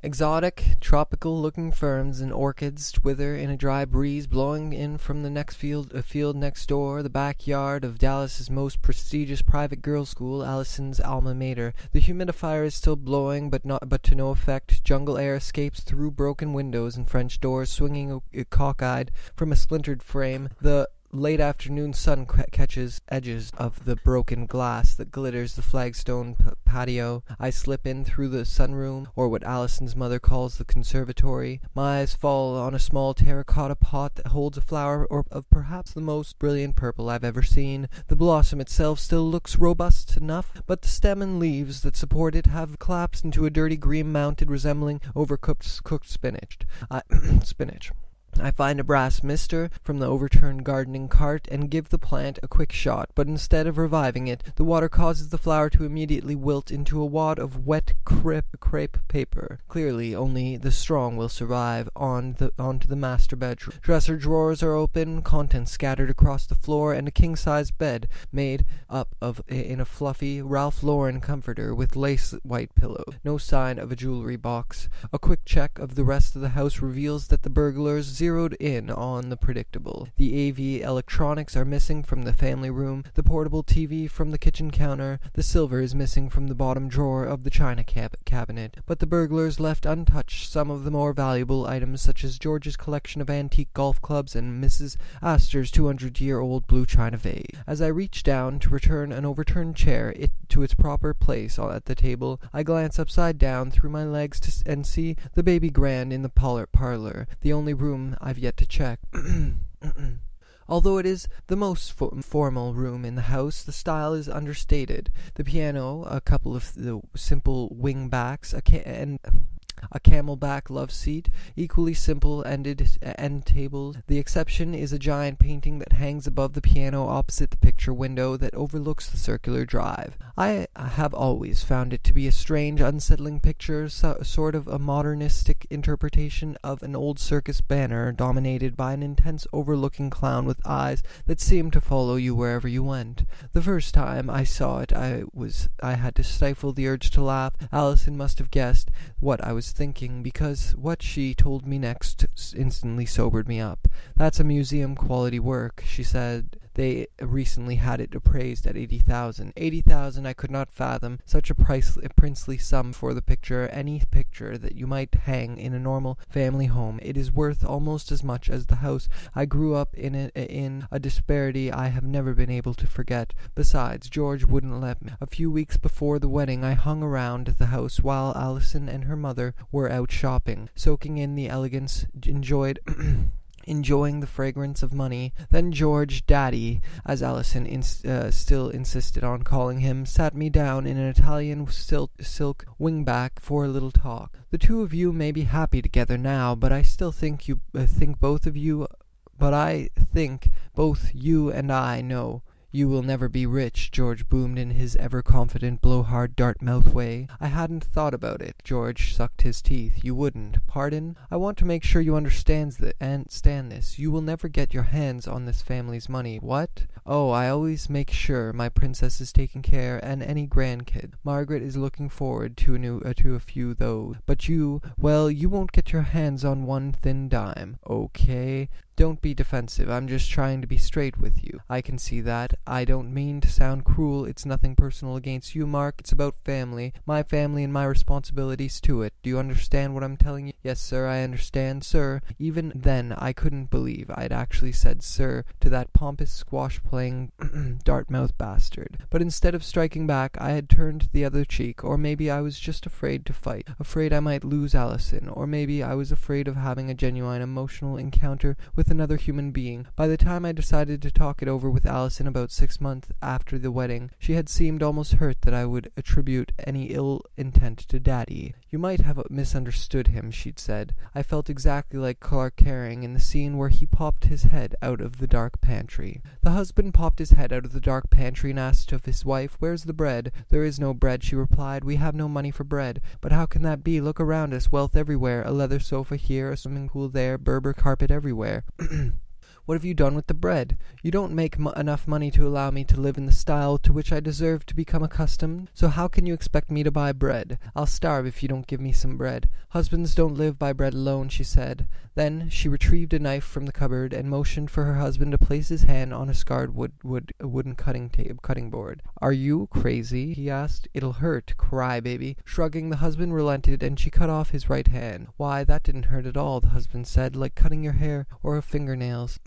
Exotic, tropical-looking ferns and orchids wither in a dry breeze blowing in from the next field next door, the backyard of Dallas's most prestigious private girls' school, Allison's alma mater. The humidifier is still blowing, but to no effect. Jungle air escapes through broken windows and French doors, swinging cockeyed from a splintered frame. The late afternoon sun catches edges of the broken glass that glitters the flagstone patio. I slip in through the sunroom, or what Allison's mother calls the conservatory. My eyes fall on a small terracotta pot that holds a flower of perhaps the most brilliant purple I've ever seen. The blossom itself still looks robust enough, but the stem and leaves that support it have collapsed into a dirty green mounted resembling overcooked spinach. I find a brass mister from the overturned gardening cart and give the plant a quick shot, but instead of reviving it, the water causes the flower to immediately wilt into a wad of wet crepe paper. Clearly, only the strong will survive. Onto the master bedroom. Dresser drawers are open, contents scattered across the floor, and a king-size bed made up of in a fluffy Ralph Lauren comforter with lace white pillow. No sign of a jewelry box. A quick check of the rest of the house reveals that the burglars zeroed in on the predictable. The AV electronics are missing from the family room, the portable TV from the kitchen counter, the silver is missing from the bottom drawer of the china cabinet, but the burglars left untouched some of the more valuable items such as George's collection of antique golf clubs and Mrs. Astor's 200-year-old blue china vase. As I reach down to return an overturned chair to its proper place at the table, I glance upside down through my legs and see the baby grand in the parlor, the only room I've yet to check. Although it is the most formal room in the house, the style is understated. The piano, a couple of the simple wing backs, and a camelback love seat, equally simple end tables. The exception is a giant painting that hangs above the piano opposite the picture window that overlooks the circular drive. I have always found it to be a strange, unsettling picture, sort of a modernistic interpretation of an old circus banner dominated by an intense overlooking clown with eyes that seemed to follow you wherever you went. The first time I saw it, I had to stifle the urge to laugh. Allison must have guessed what I was thinking, because what she told me next instantly sobered me up. "That's a museum-quality work," she said. "They recently had it appraised at $80,000. $80,000 I could not fathom such a princely sum for the picture, any picture that you might hang in a normal family home. It is worth almost as much as the house I grew up in a disparity I have never been able to forget. Besides, George wouldn't let me. A few weeks before the wedding I hung around the house while Allison and her mother were out shopping, soaking in the elegance, enjoying the fragrance of money. Then George, Daddy, as Allison still insisted on calling him, sat me down in an Italian silk wingback for a little talk. The two of you may be happy together now, but I still think both you and I know you will never be rich," George boomed in his ever-confident, blowhard, Dartmouth way. "I hadn't thought about it." George sucked his teeth. "You wouldn't?" "Pardon?" "I want to make sure you understand this. You will never get your hands on this family's money." "What?" "Oh, I always make sure my princess is taken care, and any grandkid. Margaret is looking forward to a few though. But you won't get your hands on one thin dime." "Okay. Don't be defensive. I'm just trying to be straight with you. I can see that. I don't mean to sound cruel. It's nothing personal against you, Mark. It's about family. My family and my responsibilities to it. Do you understand what I'm telling you?" "Yes, sir, I understand, sir." Even then, I couldn't believe I'd actually said sir to that pompous, squash-playing, Dartmouth bastard. But instead of striking back, I had turned the other cheek, or maybe I was just afraid to fight, afraid I might lose Allison, or maybe I was afraid of having a genuine emotional encounter with another human being. By the time I decided to talk it over with Allison about 6 months after the wedding, she had seemed almost hurt that I would attribute any ill intent to Daddy. "You might have misunderstood him," she'd said. "I felt exactly like Clark Carring in the scene where he popped his head out of the dark pantry." The husband popped his head out of the dark pantry and asked of his wife, "Where's the bread?" "There is no bread," she replied. "We have no money for bread." "But how can that be? Look around us. Wealth everywhere. A leather sofa here, a swimming pool there, Berber carpet everywhere." What have you done with the bread? You don't make enough money to allow me to live in the style to which I deserve to become accustomed, so how can you expect me to buy bread? I'll starve if you don't give me some bread. Husbands don't live by bread alone, she said. Then she retrieved a knife from the cupboard and motioned for her husband to place his hand on a scarred wooden cutting board. Are you crazy? He asked. It'll hurt. Cry, baby. Shrugging, the husband relented, and she cut off his right hand. Why, that didn't hurt at all, the husband said, like cutting your hair or fingernails.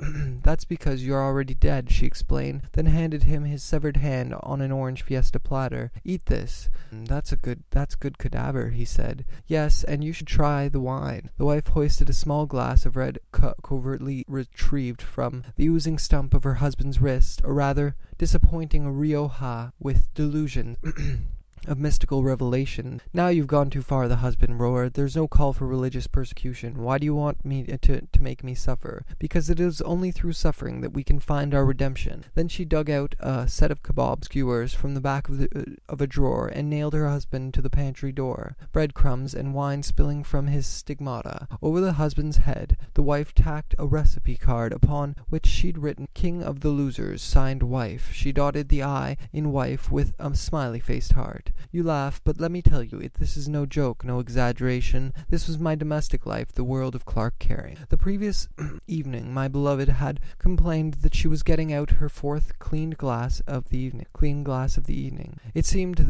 That's because you're already dead, she explained, then handed him his severed hand on an orange fiesta platter. Eat this. That's good cadaver, he said. Yes, and you should try the wine. The wife hoisted a small glass of red covertly retrieved from the oozing stump of her husband's wrist, or rather, disappointing Rioja with delusion of mystical revelation. Now you've gone too far, the husband roared. There's no call for religious persecution. Why do you want me to make me suffer? Because it is only through suffering that we can find our redemption. Then she dug out a set of kebab skewers from the back of a drawer and nailed her husband to the pantry door, breadcrumbs and wine spilling from his stigmata. Over the husband's head, the wife tacked a recipe card upon which she'd written King of the Losers, signed wife. She dotted the I in wife with a smiley-faced heart. You laugh, but let me tell you, this is no joke, no exaggeration. This was my domestic life, the world of Clark Carey. The previous evening, my beloved had complained that she was getting out her fourth clean glass of the evening. It seems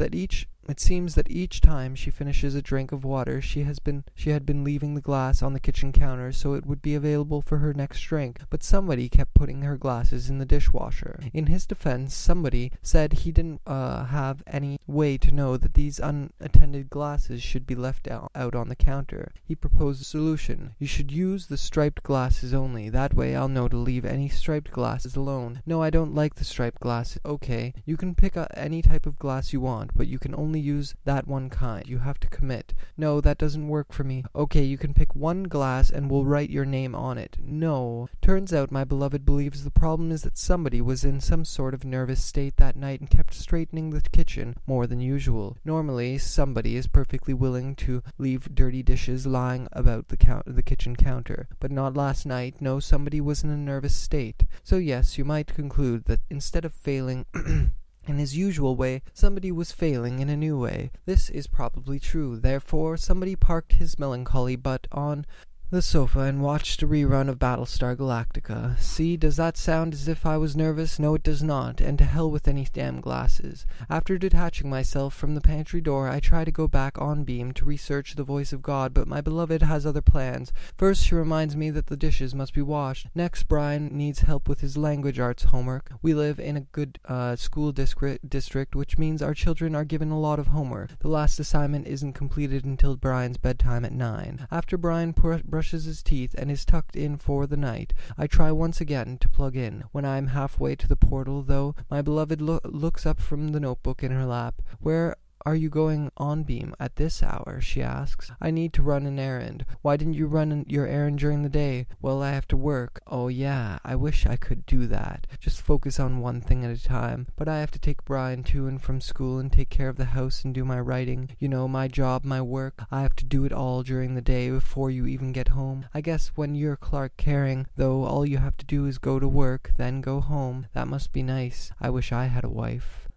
that each time she finishes a drink of water, she had been leaving the glass on the kitchen counter so it would be available for her next drink, but somebody kept putting her glasses in the dishwasher. In his defense, somebody said he didn't have any way to know that these unattended glasses should be left out on the counter. He proposed a solution. You should use the striped glasses only. That way I'll know to leave any striped glasses alone. No, I don't like the striped glasses. Okay, you can pick any type of glass you want, but you can only use that one kind. You have to commit. No, that doesn't work for me. Okay, you can pick one glass and we'll write your name on it. No. Turns out my beloved believes the problem is that somebody was in some sort of nervous state that night and kept straightening the kitchen more than usual. Normally, somebody is perfectly willing to leave dirty dishes lying about the kitchen counter, but not last night. No, somebody was in a nervous state. So yes, you might conclude that instead of failing in his usual way, somebody was failing in a new way. This is probably true. Therefore, somebody parked his melancholy butt on the sofa and watched a rerun of Battlestar Galactica. See, does that sound as if I was nervous? No, it does not, and to hell with any damn glasses. After detaching myself from the pantry door, I try to go back on beam to research the voice of God, but my beloved has other plans. First, she reminds me that the dishes must be washed. Next, Brian needs help with his language arts homework. We live in a good school district, which means our children are given a lot of homework. The last assignment isn't completed until Brian's bedtime at 9. After Brian brushes his teeth and is tucked in for the night, I try once again to plug in. When I am halfway to the portal, though, my beloved looks up from the notebook in her lap. Where are you going on beam at this hour? She asks. I need to run an errand. Why didn't you run your errand during the day? Well, I have to work. Oh yeah, I wish I could do that. Just focus on one thing at a time. But I have to take Brian to and from school and take care of the house and do my writing. You know, my job, my work. I have to do it all during the day before you even get home. I guess when you're Clark Caring, though, all you have to do is go to work, then go home. That must be nice. I wish I had a wife.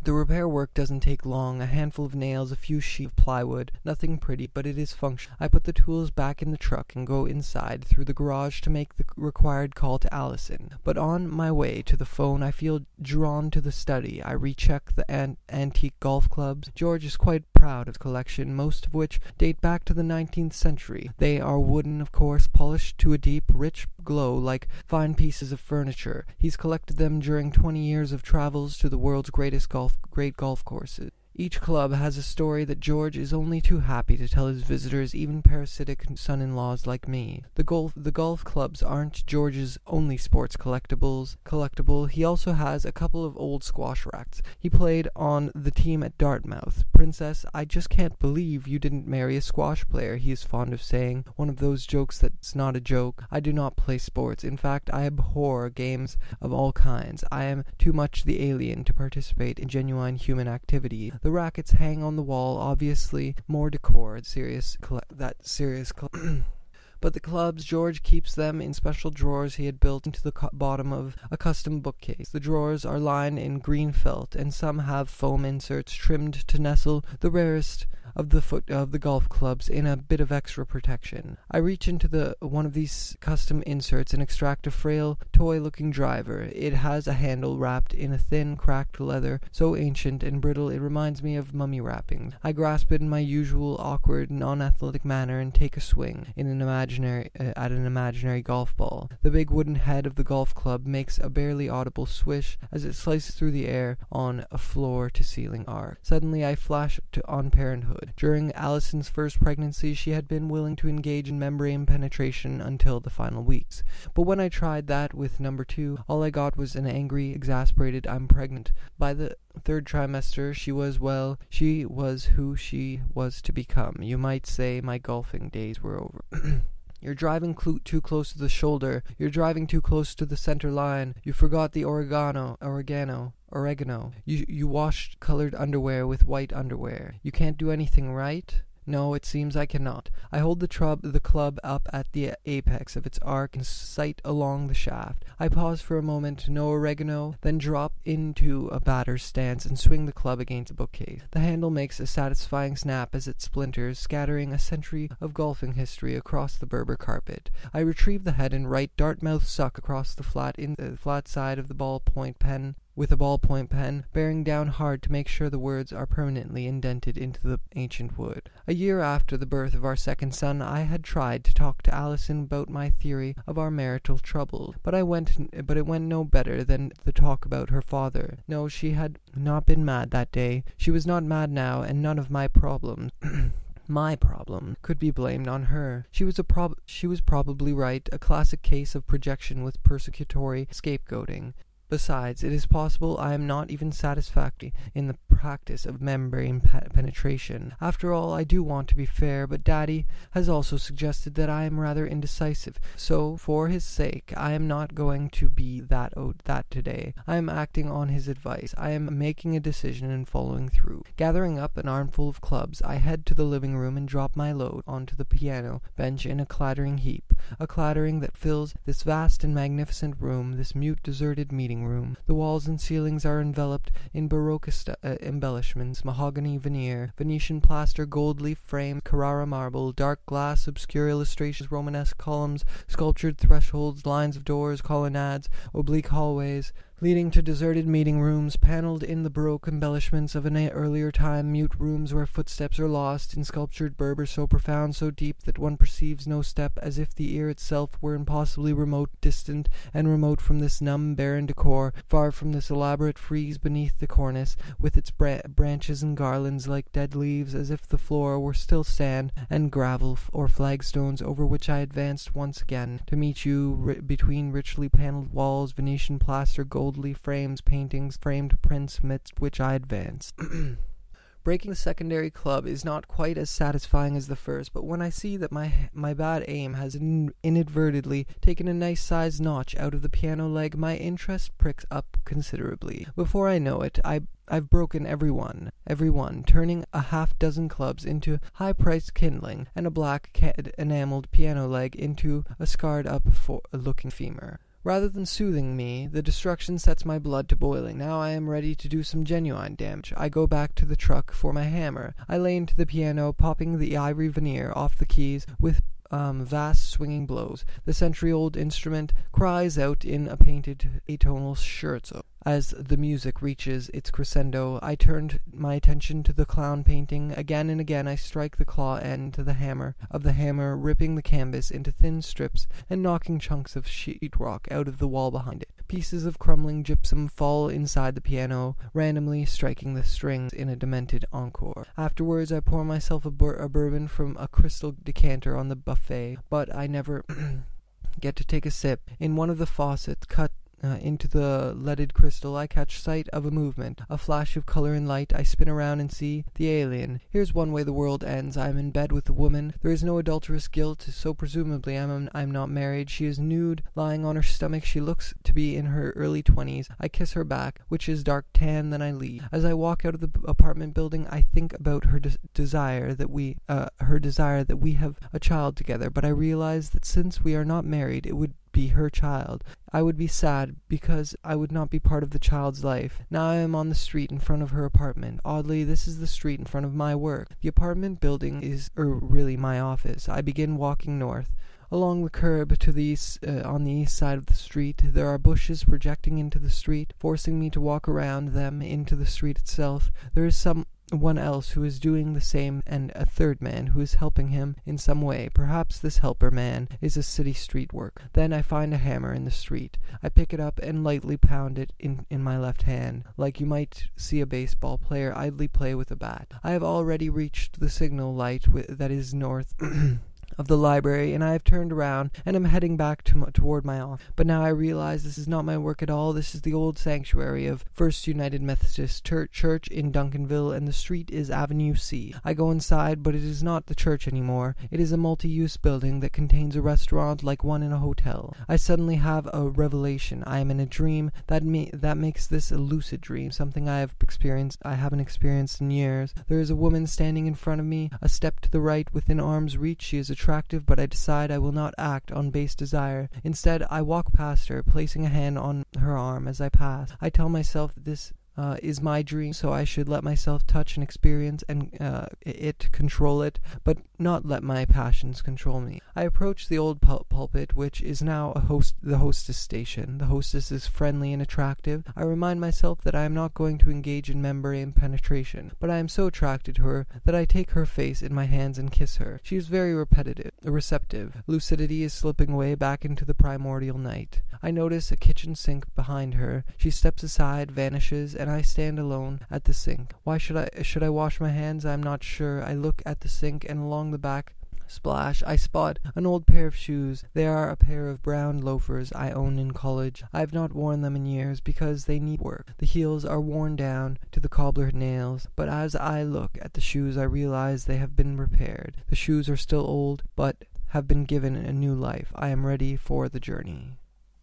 The repair work doesn't take long. A handful of nails, a few sheets of plywood. Nothing pretty, but it is functional. I put the tools back in the truck and go inside through the garage to make the required call to Allison. But on my way to the phone, I feel drawn to the study. I recheck the antique golf clubs. George is quite proud of his collection, most of which date back to the 19th century. They are wooden, of course, polished to a deep, rich glow like fine pieces of furniture. He's collected them during 20 years of travels to the world's great golf courses. Each club has a story that George is only too happy to tell his visitors, even parasitic son-in-laws like me. The golf clubs aren't George's only sports collectible. He also has a couple of old squash racks. He played on the team at Dartmouth. Princess, I just can't believe you didn't marry a squash player, he is fond of saying, one of those jokes that's not a joke. I do not play sports. In fact, I abhor games of all kinds. I am too much the alien to participate in genuine human activity. The rackets hang on the wall, obviously more decor, But the clubs, George keeps them in special drawers he had built into the bottom of a custom bookcase. The drawers are lined in green felt, and some have foam inserts trimmed to nestle the rarest of the foot of the golf clubs in a bit of extra protection. I reach into one of these custom inserts and extract a frail, toy-looking driver. It has a handle wrapped in a thin, cracked leather, so ancient and brittle it reminds me of mummy wrapping. I grasp it in my usual awkward, non-athletic manner and take a swing at an imaginary golf ball. The big wooden head of the golf club makes a barely audible swish as it slices through the air on a floor-to-ceiling arc. Suddenly I flash on parenthood. During Allison's first pregnancy, she had been willing to engage in membrane penetration until the final weeks. But when I tried that with number 2, all I got was an angry, exasperated, "I'm pregnant." By the third trimester, she was who she was to become. You might say my golfing days were over. You're driving too close to the shoulder. You're driving too close to the center line. You forgot the oregano. You washed colored underwear with white underwear. You can't do anything right? No, it seems I cannot. I hold the club up at the apex of its arc and sight along the shaft. I pause for a moment, no oregano, then drop into a batter's stance and swing the club against the bookcase. The handle makes a satisfying snap as it splinters, scattering a century of golfing history across the Berber carpet. I retrieve the head and write "Dartmouth Suck" across the flat side of the ballpoint pen, with a ballpoint pen, bearing down hard to make sure the words are permanently indented into the ancient wood. A year after the birth of our second son, I had tried to talk to Allison about my theory of our marital trouble, but it went no better than the talk about her father. No, she had not been mad that day. She was not mad now, and none of my problems my problem could be blamed on her. She was probably right, a classic case of projection with persecutory scapegoating. Besides, it is possible I am not even satisfactory in the practice of membrane penetration. After all, I do want to be fair, but Daddy has also suggested that I am rather indecisive, so for his sake I am not going to be that today. I am acting on his advice. I am making a decision and following through. Gathering up an armful of clubs, I head to the living room and drop my load onto the piano bench in a clattering heap, a clattering that fills this vast and magnificent room, this mute, deserted meeting room. The walls and ceilings are enveloped in Baroque embellishments, mahogany veneer, Venetian plaster, gold leaf frame, Carrara marble, dark glass, obscure illustrations, Romanesque columns, sculptured thresholds, lines of doors, colonnades, oblique hallways, leading to deserted meeting rooms, panelled in the Baroque embellishments of an earlier time, mute rooms where footsteps are lost in sculptured Berber so profound, so deep that one perceives no step, as if the ear itself were impossibly remote, distant, and remote from this numb, barren decor, far from this elaborate frieze beneath the cornice, with its branches and garlands like dead leaves, as if the floor were still sand and gravel or flagstones, over which I advanced once again to meet you between richly panelled walls, Venetian plaster, gold leaf frames, paintings, framed prints amidst which I advanced. Breaking the secondary club is not quite as satisfying as the first, but when I see that my bad aim has inadvertently taken a nice-sized notch out of the piano leg, my interest pricks up considerably. Before I know it, I've broken every one, turning a half-dozen clubs into high-priced kindling, and a black enameled piano leg into a scarred-up-looking femur. Rather than soothing me, the destruction sets my blood to boiling. Now I am ready to do some genuine damage. I go back to the truck for my hammer. I lay into the piano, popping the ivory veneer off the keys with vast swinging blows. The century-old instrument cries out in a painted atonal scherzo. As the music reaches its crescendo, I turned my attention to the clown painting. Again and again I strike the claw end to the hammer, ripping the canvas into thin strips and knocking chunks of sheetrock out of the wall behind it. Pieces of crumbling gypsum fall inside the piano, randomly striking the strings in a demented encore. Afterwards I pour myself a bourbon from a crystal decanter on the buffet, but I never get to take a sip. In one of the faucets, cut into the leaded crystal, I catch sight of a movement, a flash of color and light. I spin around and see the alien. Here's one way the world ends. I am in bed with a woman. There is no adulterous guilt, so presumably I'm not married. She is nude, lying on her stomach. She looks to be in her early 20s. I kiss her back, which is dark tan, then I leave. As I walk out of the apartment building, I think about her desire that we have a child together, but I realize that since we are not married, it would be her child. I would be sad because I would not be part of the child's life. Now I am on the street in front of her apartment. Oddly, this is the street in front of my work. The apartment building is really my office. I begin walking north. Along the curb to the east, on the east side of the street, there are bushes projecting into the street, forcing me to walk around them into the street itself. There is someone else who is doing the same, and a third man who is helping him in some way. Perhaps this helper man is a city street worker. Then I find a hammer in the street. I pick it up and lightly pound it in my left hand, like you might see a baseball player idly play with a bat. I have already reached the signal light that is north of the library, and I have turned around and am heading back toward my office. But now I realize this is not my work at all. This is the old sanctuary of First United Methodist Church in Duncanville, and the street is Avenue C. I go inside, but it is not the church anymore. It is a multi-use building that contains a restaurant like one in a hotel. I suddenly have a revelation. I am in a dream. That makes this a lucid dream, something I haven't experienced in years. There is a woman standing in front of me, a step to the right, within arm's reach. She is attractive, but I decide I will not act on base desire. Instead, I walk past her, placing a hand on her arm as I pass. I tell myself that this is my dream, so I should let myself touch and experience and control it, but not let my passions control me. I approach the old pulpit, which is now the hostess station. The hostess is friendly and attractive. I remind myself that I am not going to engage in membrane penetration, but I am so attracted to her that I take her face in my hands and kiss her. She is very receptive. Lucidity is slipping away back into the primordial night. I notice a kitchen sink behind her. She steps aside, vanishes, and I stand alone at the sink. Why should I wash my hands? I am not sure. I look at the sink, and along the back splash, I spot an old pair of shoes. They are a pair of brown loafers I owned in college. I have not worn them in years because they need work. The heels are worn down to the cobbler nails, but as I look at the shoes, I realize they have been repaired. The shoes are still old, but have been given a new life. I am ready for the journey.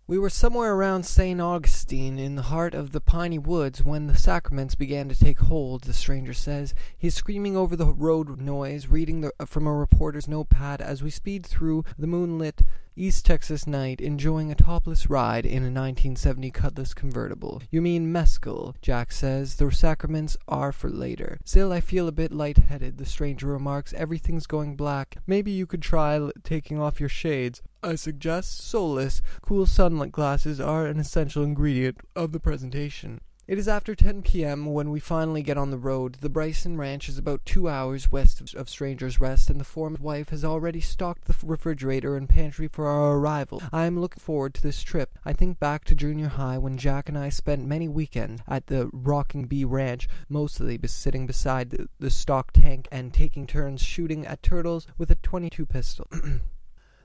We were somewhere around St. Augustine, in the heart of the piney woods, when the sacraments began to take hold, the stranger says. He is screaming over the road noise, reading from a reporter's notepad as we speed through the moonlit East Texas night, enjoying a topless ride in a 1970 Cutlass convertible. You mean mescal, Jack says. The sacraments are for later. Still, I feel a bit lightheaded, the stranger remarks. Everything's going black. Maybe you could try taking off your shades. I suggest soulless. Cool sunlight glasses are an essential ingredient of the presentation. It is after 10 p.m. when we finally get on the road. The Bryson Ranch is about 2 hours west of Stranger's Rest, and the foreman's wife has already stocked the refrigerator and pantry for our arrival. I am looking forward to this trip. I think back to junior high when Jack and I spent many weekends at the Rocking Bee Ranch, mostly sitting beside the stock tank and taking turns shooting at turtles with a .22 pistol.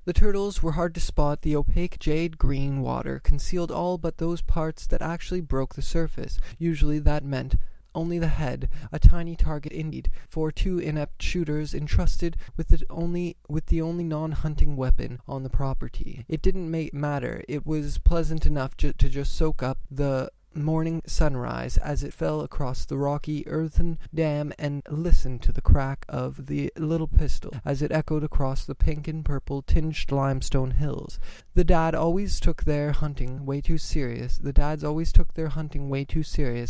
The turtles were hard to spot. The opaque jade-green water concealed all but those parts that actually broke the surface. Usually that meant only the head, a tiny target indeed, for two inept shooters entrusted with the only non-hunting weapon on the property. It didn't matter. It was pleasant enough to just soak up the morning sunrise as it fell across the rocky earthen dam and listen to the crack of the little pistol as it echoed across the pink and purple tinged limestone hills. The dads always took their hunting way too serious,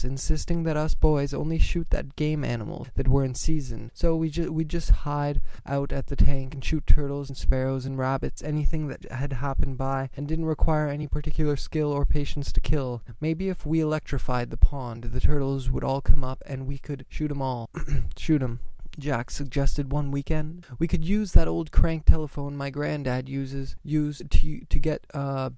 insisting that us boys only shoot that game animals that were in season. So we just hide out at the tank and shoot turtles and sparrows and rabbits, anything that had happened by and didn't require any particular skill or patience to kill. Maybe if we electrified the pond, the turtles would all come up and we could shoot 'em all. Shoot 'em, Jack suggested one weekend. We could use that old crank telephone my granddad used to get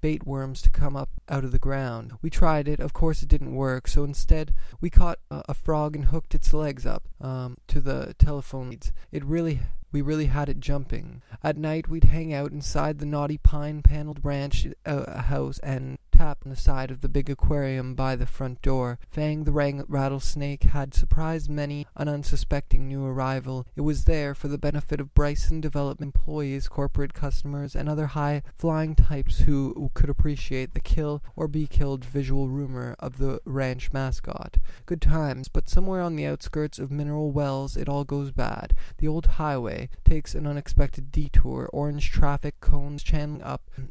bait worms to come up out of the ground. We tried it. Of course it didn't work, so instead we caught a frog and hooked its legs up to the telephone leads. We really had it jumping. At night we'd hang out inside the naughty pine-paneled ranch house and tap on the side of the big aquarium by the front door. Fang the rattlesnake had surprised many an unsuspecting new arrival. It was there for the benefit of Bryson development employees, corporate customers, and other high-flying types who could appreciate the kill or be killed visual rumor of the ranch mascot. Good times, but somewhere on the outskirts of Mineral Wells it all goes bad. The old highway takes an unexpected detour, orange traffic cones channeling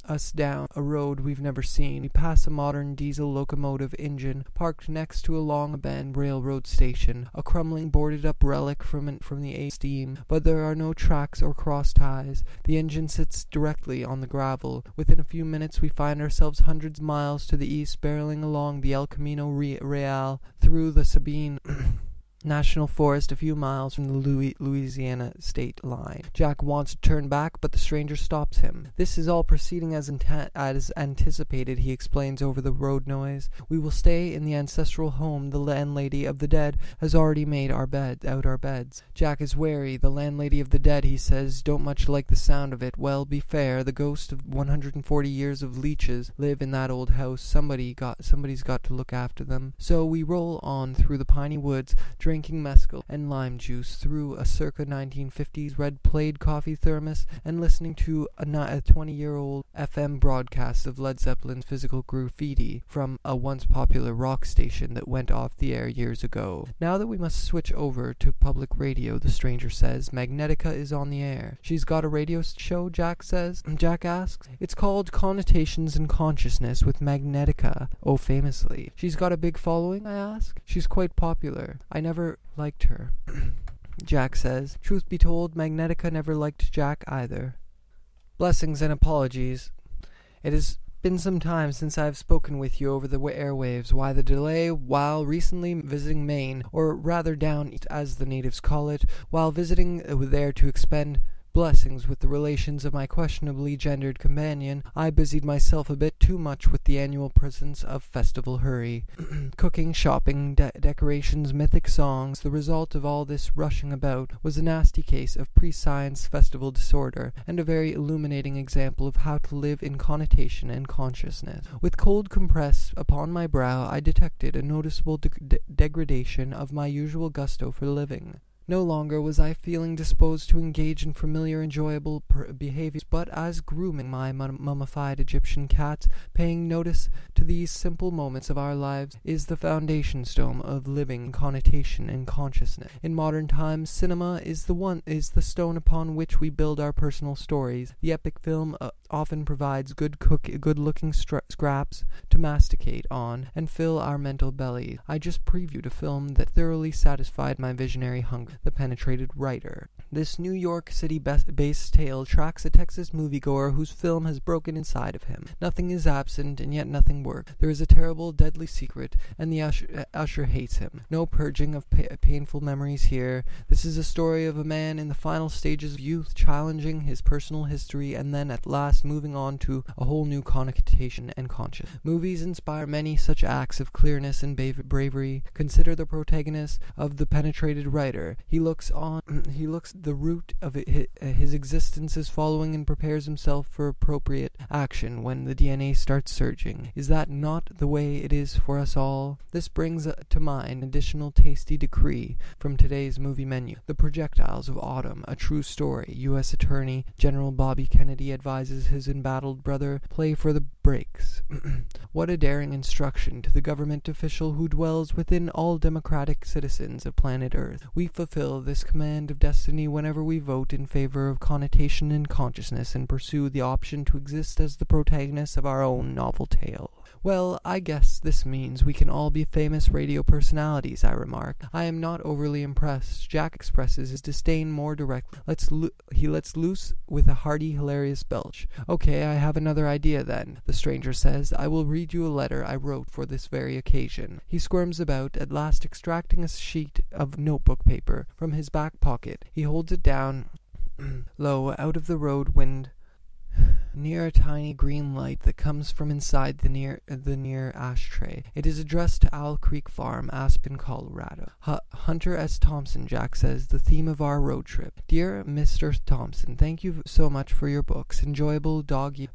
us down a road we've never seen. We pass a modern diesel locomotive engine parked next to a long abandoned railroad station, a crumbling boarded-up relic from the steam, but there are no tracks or cross ties. The engine sits directly on the gravel. Within a few minutes we find ourselves hundreds of miles to the east, barreling along the El Camino Real through the Sabine National Forest, a few miles from the Louisiana state line. Jack wants to turn back, but the stranger stops him. This is all proceeding as anticipated, he explains over the road noise. We will stay in the ancestral home the landlady of the dead has already made our beds. Jack is wary. The landlady of the dead, he says, don't much like the sound of it. Well, be fair, the ghost of 140 years of leeches live in that old house. Somebody's got to look after them. So we roll on through the piney woods, drinking mescal and lime juice through a circa 1950s red plaid coffee thermos and listening to a 20-year-old FM broadcast of Led Zeppelin's Physical Graffiti from a once popular rock station that went off the air years ago. Now that we must switch over to public radio, the stranger says. Magnetica is on the air. She's got a radio show, Jack asks. It's called Connotations and Consciousness with Magnetica. Oh, famously. She's got a big following, I ask. She's quite popular. I never liked her. Jack says. Truth be told, Magnetica never liked Jack either. Blessings and apologies. It has been some time since I have spoken with you over the airwaves. Why the delay? While recently visiting Maine, or rather down east as the natives call it, while visiting there to expend blessings with the relations of my questionably gendered companion, I busied myself a bit too much with the annual presents of festival hurry. Cooking, shopping, decorations, mythic songs. The result of all this rushing about was a nasty case of pre-science festival disorder, and a very illuminating example of how to live in connotation and consciousness. With cold compressed upon my brow, I detected a noticeable degradation of my usual gusto for living. No longer was I feeling disposed to engage in familiar, enjoyable behaviors, but as grooming my mummified Egyptian cats, paying notice to these simple moments of our lives, is the foundation stone of living connotation and consciousness. In modern times, cinema is the stone upon which we build our personal stories. The epic film often provides good-looking scraps to masticate on and fill our mental bellies. I just previewed a film that thoroughly satisfied my visionary hunger. The Penetrated Writer. This New York City-based tale tracks a Texas moviegoer whose film has broken inside of him. Nothing is absent, and yet nothing works. There is a terrible, deadly secret, and the usher hates him. No purging of painful memories here. This is a story of a man in the final stages of youth, challenging his personal history, and then at last moving on to a whole new connotation and conscience. Movies inspire many such acts of clearness and bravery. Consider the protagonist of The Penetrated Writer. He looks the root of his existence is following and prepares himself for appropriate action when the DNA starts surging. Is that not the way it is for us all? This brings to mind an additional tasty decree from today's movie menu. The Projectiles of Autumn, a true story. U.S. Attorney General Bobby Kennedy advises his embattled brother, play for the breaks. What a daring instruction to the government official who dwells within all democratic citizens of planet Earth. We fulfill this command of destiny whenever we vote in favor of connotation and consciousness and pursue the option to exist as the protagonists of our own novel tale. Well, I guess this means we can all be famous radio personalities, I remark. I am not overly impressed. Jack expresses his disdain more directly. He lets loose with a hearty, hilarious belch. Okay, I have another idea then, the stranger says. I will read you a letter I wrote for this very occasion. He squirms about, at last extracting a sheet of notebook paper from his back pocket. He holds it down low out of the road wind. near a tiny green light that comes from inside the near ashtray. It is addressed to Owl Creek Farm, Aspen, Colorado. Hunter S. Thompson, Jack says, the theme of our road trip. Dear Mr. Thompson, thank you so much for your books. Enjoyably dog-eared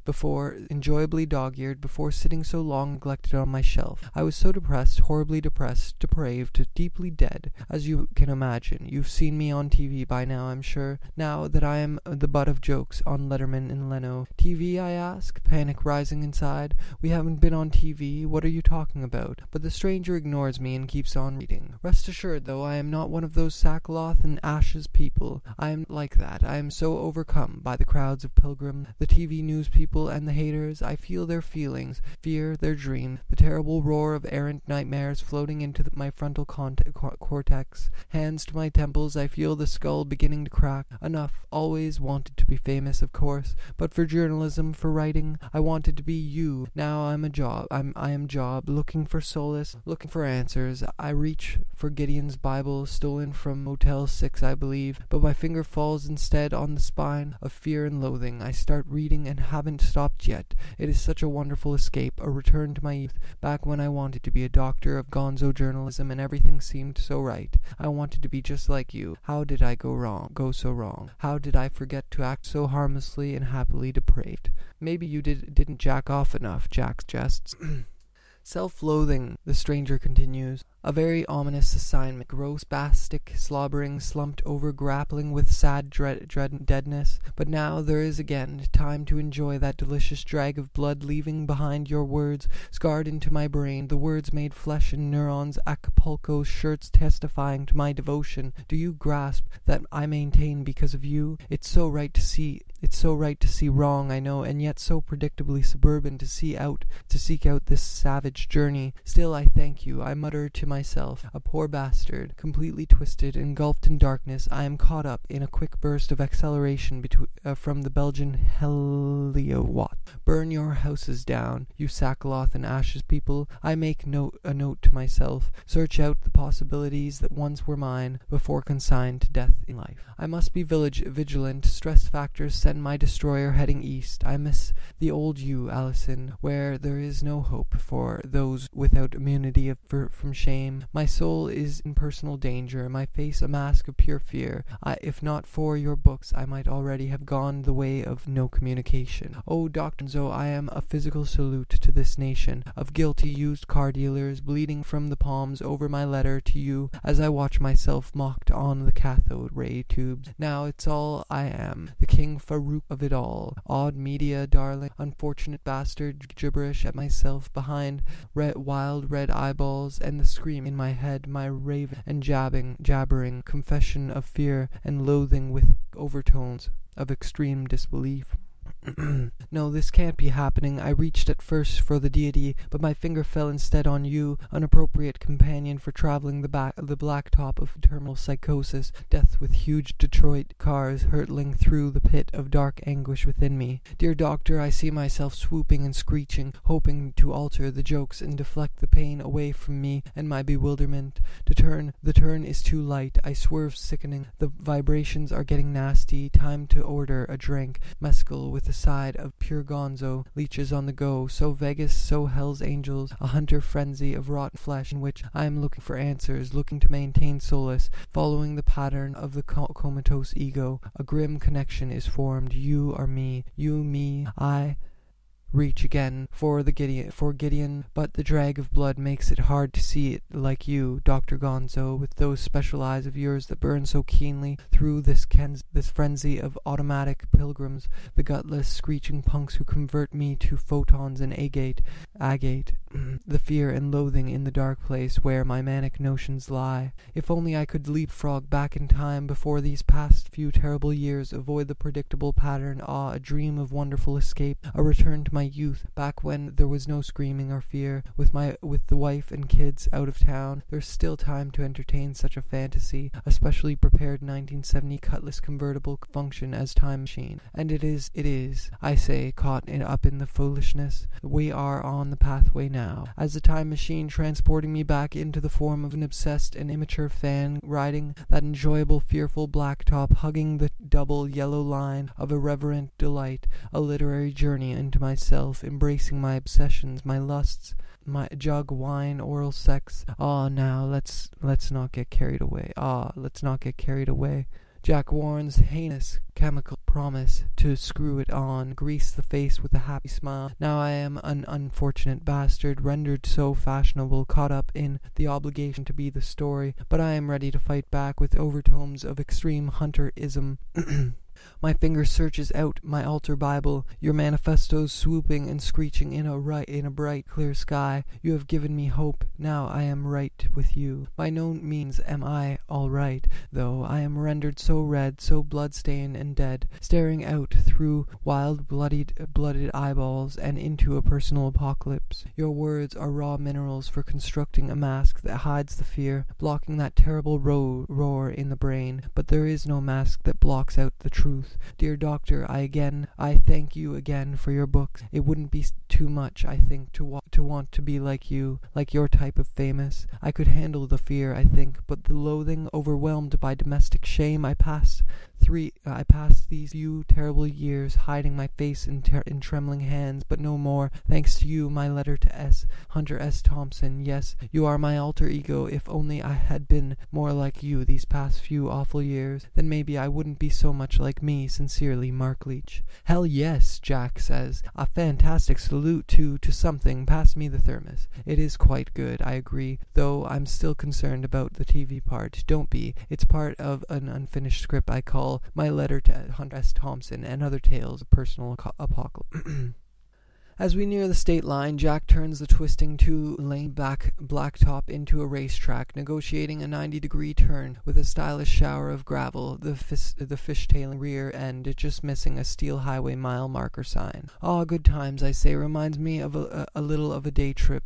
before sitting so long neglected on my shelf. I was so depressed, horribly depressed, depraved, deeply dead, as you can imagine. You've seen me on TV by now, I'm sure, now that I am the butt of jokes on Letterman and Leno. TV, I ask, panic rising inside. We haven't been on TV. What are you talking about? But the stranger ignores me and keeps on reading. Rest assured, though, I am not one of those sackcloth and ashes people. I am like that. I am so overcome by the crowds of pilgrims, the TV news people, and the haters. I feel their feelings, fear, their dream, the terrible roar of errant nightmares floating into my frontal cortex. Hands to my temples, I feel the skull beginning to crack. Enough. Always wanted to be famous, of course, but for journalism, for writing, I wanted to be you. Now I am job, looking for solace, looking for answers. I reach for Gideon's Bible, stolen from Motel 6, I believe, but my finger falls instead on the spine of fear and loathing. I start reading and haven't stopped yet. It is such a wonderful escape, a return to my youth, back when I wanted to be a doctor of gonzo journalism and everything seemed so right. I wanted to be just like you. How did I go so wrong? How did I forget to act so harmlessly and happily depraved? Maybe you didn't jack off enough, Jack suggests. Self-loathing, the stranger continues. A very ominous assignment. Gross, bastic, slobbering, slumped over, grappling with sad deadness. But now there is again time to enjoy that delicious drag of blood, leaving behind your words, scarred into my brain, the words made flesh and neurons, Acapulco shirts testifying to my devotion. Do you grasp that I maintain because of you? It's so right to see wrong, I know, and yet so predictably suburban to seek out this savage journey. Still I thank you, I mutter to myself, a poor bastard, completely twisted, engulfed in darkness. I am caught up in a quick burst of acceleration from the Belgian Heliowatt. Burn your houses down, you sackcloth and ashes people. I make a note to myself. Search out the possibilities that once were mine before consigned to death in life. I must be vigilant. Stress factors send my destroyer heading east. I miss the old you, Allison, where there is no hope for those without immunity from shame. My soul is in personal danger, my face a mask of pure fear. If not for your books, I might already have gone the way of no communication. Oh, Dr. Zo, I am a physical salute to this nation of guilty used car dealers, bleeding from the palms over my letter to you as I watch myself mocked on the cathode ray tubes. Now it's all I am, the King Farouk of it all. Odd media, darling, unfortunate bastard, gibberish at myself behind wild red eyeballs, and the scream in my head, my raven and jabbering confession of fear and loathing with overtones of extreme disbelief. No, this can't be happening. I reached at first for the deity, but my finger fell instead on you, an appropriate companion for traveling the blacktop of terminal psychosis, death with huge Detroit cars hurtling through the pit of dark anguish within me. Dear doctor, I see myself swooping and screeching, hoping to alter the jokes and deflect the pain away from me and my bewilderment. The turn is too light. I swerve, sickening. The vibrations are getting nasty. Time to order a drink, mescal with a side of pure gonzo, leeches on the go, so Vegas, so Hell's Angels, a hunter frenzy of rotten flesh in which I am looking for answers, looking to maintain solace, following the pattern of the comatose ego. A grim connection is formed. You are me, you me, I reach again for Gideon, but the drag of blood makes it hard to see it like you, Dr. Gonzo, with those special eyes of yours that burn so keenly through this frenzy of automatic pilgrims, the gutless, screeching punks who convert me to photons and agate, the fear and loathing in the dark place where my manic notions lie. If only I could leapfrog back in time before these past few terrible years, avoid the predictable pattern, a dream of wonderful escape, a return to my youth, back when there was no screaming or fear, with the wife and kids out of town. There's still time to entertain such a fantasy, a specially prepared 1970 Cutlass convertible function as time machine. And it is, I say, caught up in the foolishness. We are on the pathway now, as the time machine transporting me back into the form of an obsessed and immature fan, riding that enjoyable, fearful blacktop, hugging the double yellow line of irreverent delight, a literary journey into myself, embracing my obsessions, my lusts, my jug, wine, oral sex. Now let's not get carried away. Let's not get carried away. Jack Warren's heinous chemical promise to screw it on, grease the face with a happy smile. Now I am an unfortunate bastard, rendered so fashionable, caught up in the obligation to be the story, but I am ready to fight back with overtones of extreme hunterism. My finger searches out my altar Bible, your manifestos swooping and screeching in a bright, clear sky. You have given me hope. Now I am right with you. By no means am I all right, though. I am rendered so red, so blood-stained and dead, staring out through wild, blooded eyeballs and into a personal apocalypse. Your words are raw minerals for constructing a mask that hides the fear, blocking that terrible roar in the brain. But there is no mask that blocks out the truth. Dear doctor, I thank you again for your books. It wouldn't be too much, I think, to want to be like you, like your type of famous. I could handle the fear, I think, but the loathing, overwhelmed by domestic shame, I passed these few terrible years hiding my face in trembling hands, but no more. Thanks to you, my letter to Hunter S. Thompson. Yes, you are my alter ego. If only I had been more like you these past few awful years, then maybe I wouldn't be so much like me. Sincerely, Mark Leach. Hell yes, Jack says. A fantastic salute to something. Pass me the thermos. It is quite good, I agree, though I'm still concerned about the TV part. Don't be. It's part of an unfinished script I call My Letter to Hunter S. Thompson and Other Tales of Personal Apocalypse. As we near the state line, Jack turns the twisting two-lane blacktop into a racetrack, negotiating a 90-degree turn with a stylish shower of gravel, the fishtailing rear end just missing a steel highway mile marker sign. Good times, I say. Reminds me of a little day trip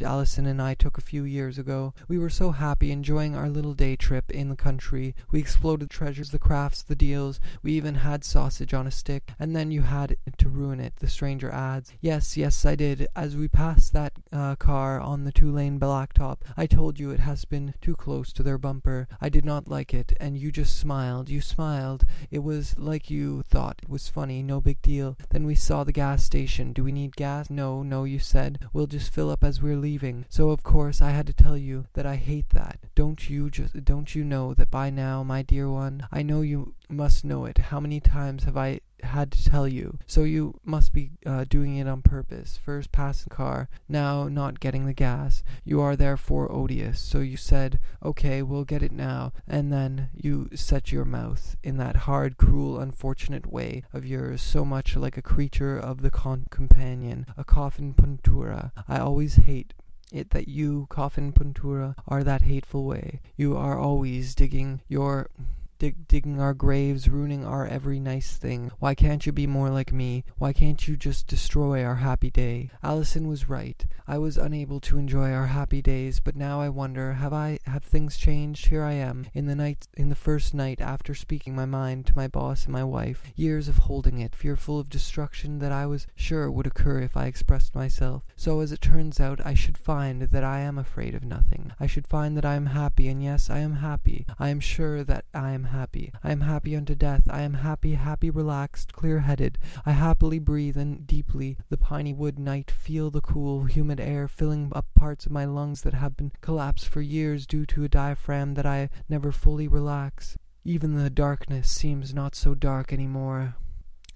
Allison and I took a few years ago. We were so happy enjoying our little day trip in the country. We exploded treasures, the crafts, the deals. We even had sausage on a stick. And then you had to ruin it, the stranger adds. Yes, I did. As we passed that car on the two-lane blacktop, I told you it has been too close to their bumper. I did not like it, and you just smiled. You smiled. It was like you thought it was funny, no big deal. Then we saw the gas station. Do we need gas? No, you said. We'll just fill up as we're leaving. So of course I had to tell you that I hate that. Don't you know that by now, my dear one? I know you must know it. How many times have I had to tell you? So you must be doing it on purpose. First passing car, now not getting the gas. You are therefore odious. So you said, okay, we'll get it now. And then you set your mouth in that hard, cruel, unfortunate way of yours, so much like a creature of the companion, a coffin puntura. I always hate it that you, coffin puntura, are that hateful way. You are always digging our graves, ruining our every nice thing. Why can't you be more like me? Why can't you just destroy our happy day? Allison was right. I was unable to enjoy our happy days, but now I wonder, have things changed? Here I am, in the first night after speaking my mind to my boss and my wife. Years of holding it, fearful of destruction that I was sure would occur if I expressed myself. So as it turns out, I should find that I am afraid of nothing. I should find that I am happy, and yes, I am happy. I am sure that I am happy. I am happy unto death. I am happy, relaxed, clear-headed. I happily breathe in deeply the piney wood night, feel the cool, humid air filling up parts of my lungs that have been collapsed for years due to a diaphragm that I never fully relax. Even the darkness seems not so dark anymore.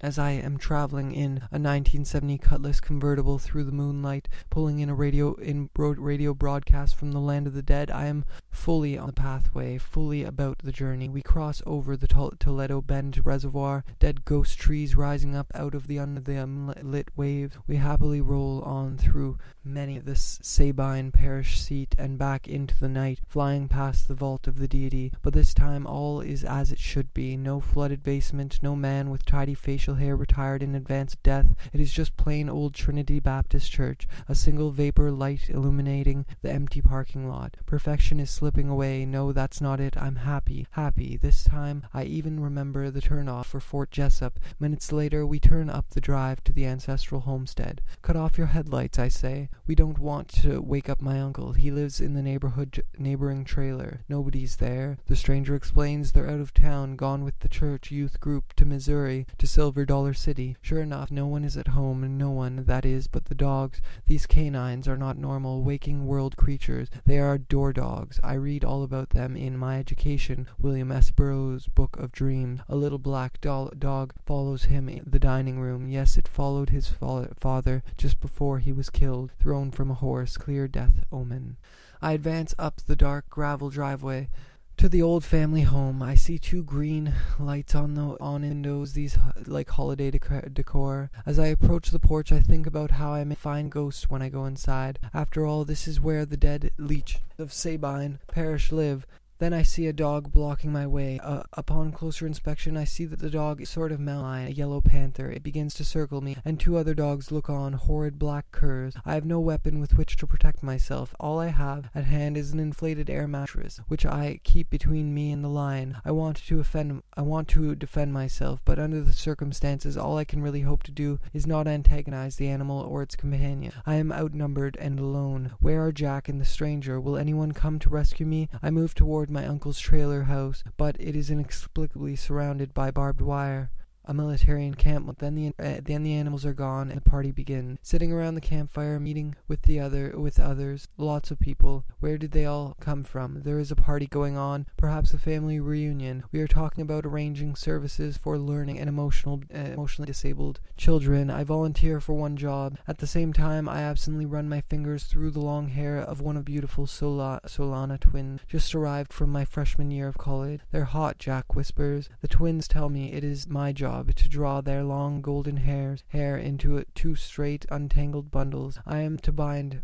As I am traveling in a 1970 Cutlass convertible through the moonlight, pulling in a radio broadcast from the land of the dead, I am fully on the pathway, fully about the journey. We cross over the Toledo Bend Reservoir, dead ghost trees rising up out of the unlit waves. We happily roll on through many of the Sabine parish seat and back into the night, flying past the vault of the deity. But this time all is as it should be. No flooded basement, no man with tidy facial hair retired in advance of death. It is just plain old Trinity Baptist Church, a single vapor light illuminating the empty parking lot. Perfection is slipping away. No, that's not it. I'm happy. This time I even remember the turnoff for Fort Jessup. Minutes later we turn up the drive to the ancestral homestead. Cut off your headlights, I say. We don't want to wake up my uncle. He lives in the neighboring trailer. Nobody's there. The stranger explains they're out of town, gone with the church youth group to Missouri, to Silver Dollar City. Sure enough, no one is at home, and no one, that is, but the dogs. These canines are not normal, waking world creatures. They are door dogs. I read all about them in My Education, William S. Burroughs' Book of Dreams. A little black dog follows him in the dining room. Yes, it followed his father just before he was killed, thrown from a horse. Clear death omen. I advance up the dark gravel driveway to the old family home. I see 2 green lights on windows, these like holiday decor. As I approach the porch, I think about how I may find ghosts when I go inside. After all, this is where the dead Leach of Sabine parish live. Then I see a dog blocking my way. Upon closer inspection, I see that the dog is sort of malign, a yellow panther. It begins to circle me, and 2 other dogs look on, horrid black curs. I have no weapon with which to protect myself. All I have at hand is an inflated air mattress, which I keep between me and the lion. I want to defend myself, but under the circumstances, all I can really hope to do is not antagonize the animal or its companion. I am outnumbered and alone. Where are Jack and the stranger? Will anyone come to rescue me? I move toward my uncle's trailer house, but it is inexplicably surrounded by barbed wire. A military encampment. Then the animals are gone, and the party begins. Sitting around the campfire, meeting with others, lots of people. Where did they all come from? There is a party going on, perhaps a family reunion. We are talking about arranging services for learning and emotionally disabled children. I volunteer for one job. At the same time, I absently run my fingers through the long hair of one of beautiful Solana twins, just arrived from my freshman year of college. They're hot, Jack whispers. The twins tell me it is my job to draw their long golden hair into 2 straight, untangled bundles. I am to bind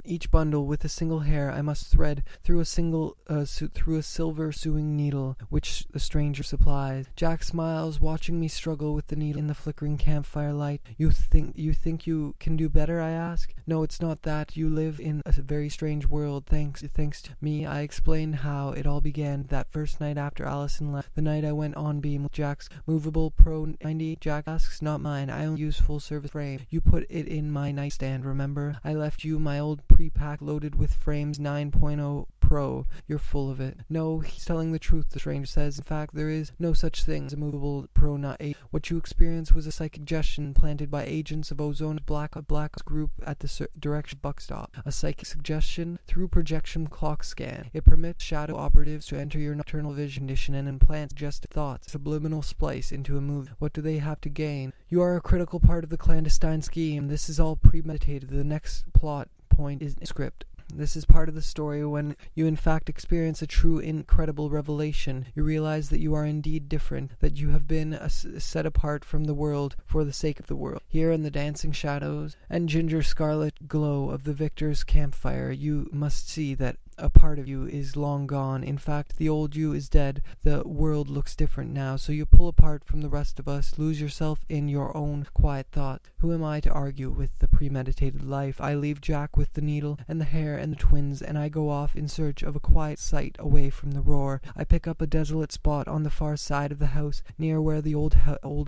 each bundle with a single hair. I must thread through a silver sewing needle, which the stranger supplies. Jack smiles, watching me struggle with the needle in the flickering campfire light. You think you can do better? I ask. No, it's not that. You live in a very strange world. Thanks to me. I explain how it all began that first night after Allison left. The night I went on beam with Jack's movable Pro 90. Jack asks, not mine. I own use full service frame. You put it in my nightstand, remember? I left you my old pre-pack loaded with frames 9.0 Pro. You're full of it. No, he's telling the truth, the stranger says. In fact, there is no such thing as a movable Pro 8. What you experienced was a psychic suggestion planted by agents of Ozone's Black group at the direction buck stop. A psychic suggestion through projection clock scan. It permits shadow operatives to enter your nocturnal vision condition and implant suggestive thoughts, subliminal splice into a movie. What do they have to gain? You are a critical part of the clandestine scheme. This is all premeditated. The next plot point is script. This is part of the story when you in fact experience a true incredible revelation. You realize that you are indeed different, that you have been set apart from the world for the sake of the world. Here in the dancing shadows and ginger scarlet glow of the victor's campfire, you must see that a part of you is long gone. In fact, the old you is dead. The world looks different now, so you pull apart from the rest of us, lose yourself in your own quiet thought. Who am I to argue with the premeditated life? I leave Jack with the needle and the hair and the twins, and I go off in search of a quiet site away from the roar. I pick up a desolate spot on the far side of the house, near where the old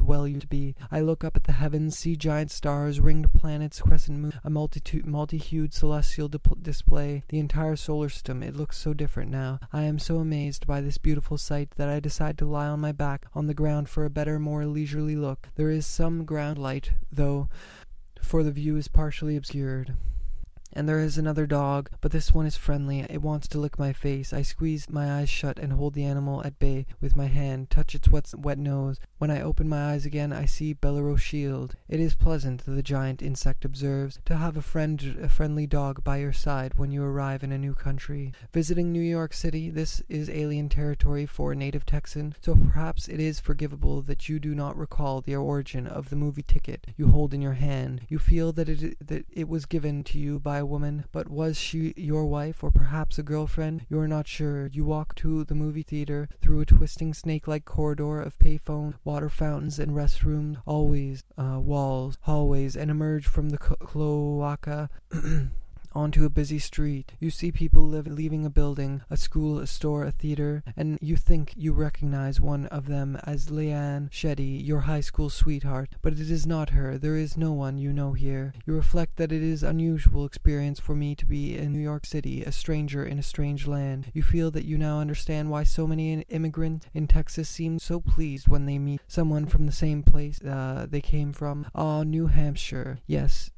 well used to be. I look up at the heavens, see giant stars, ringed planets, crescent moon, a multi-hued celestial display, the entire solar system. It looks so different now. I am so amazed by this beautiful sight that I decide to lie on my back on the ground for a better, more leisurely look. There is some ground light, though, for the view is partially obscured. And there is another dog, but this one is friendly. It wants to lick my face. I squeeze my eyes shut and hold the animal at bay with my hand, touch its wet nose. When I open my eyes again, I see Bellero's shield. It is pleasant, the giant insect observes, to have a friendly dog by your side when you arrive in a new country. Visiting New York City, this is alien territory for a native Texan, so perhaps it is forgivable that you do not recall the origin of the movie ticket you hold in your hand. You feel that it was given to you by a woman, but was she your wife or perhaps a girlfriend? You are not sure. You walk to the movie theater through a twisting snake-like corridor of payphone, water fountains, and restrooms, always walls, hallways, and emerge from the cloaca onto a busy street. You see people leaving a building, a school, a store, a theater, and you think you recognize one of them as Leanne Shetty, your high school sweetheart, but it is not her. There is no one you know here. You reflect that it is an unusual experience for me to be in New York City, a stranger in a strange land. You feel that you now understand why so many immigrants in Texas seem so pleased when they meet someone from the same place they came from. New Hampshire. Yes,